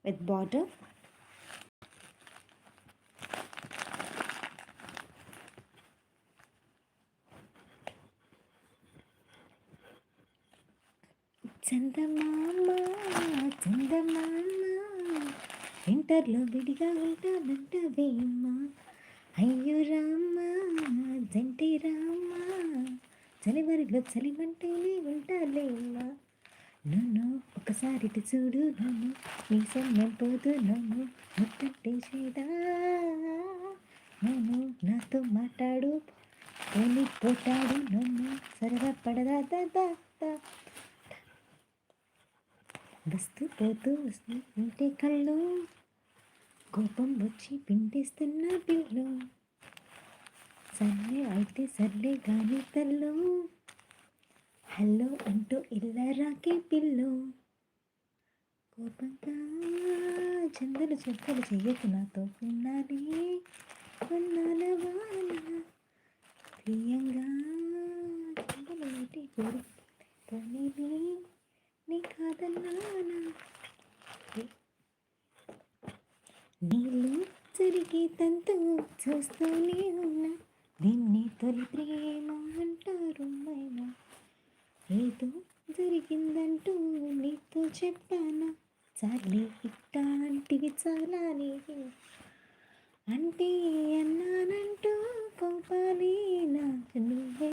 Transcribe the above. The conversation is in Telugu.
with border. చందమామ చందమామ ఇంటర్లో విడిగా ఉంటానంటవేమ్మా. అయ్యో రామ జంటి రామ చలివరిలో చలిమంటేనే ఉంటాలేమ్మా. నన్ను ఒకసారి చూడు నన్ను నీ సొమ్మం పోదు నన్ను ముట్టంటే చేదా నన్ను నాతో మాట్లాడు పోని పోటాడు నన్ను సరదా పడదా దా వస్తూ పోతూ వస్తూ ఉంటే కళ్ళు కోపం వచ్చి పిండిస్తున్న పిల్లు. సర్లే అయితే సర్లే గాని తల్లు హలో అంటూ ఇల్లరాకే పిల్లు. కోపంగా చందలు చెక్కలు చెయ్యకు నాతో ఉన్నానే ఉన్నాన వాన ప్రియంగా చందలు నోటి కోరి పోనీ నీ కాదన్నానా. నీళ్ళు జరిగే తంతు చూస్తూనే ఉన్నా దీన్ని తొలి ప్రేమ అంటారు మైనా. ఏదో జరిగిందంటూ నీతో చెప్పానా చాలే ఇట్లాంటివి చాలా నీకు అంటే అన్నానంటూ కోపాలేనా నువ్వే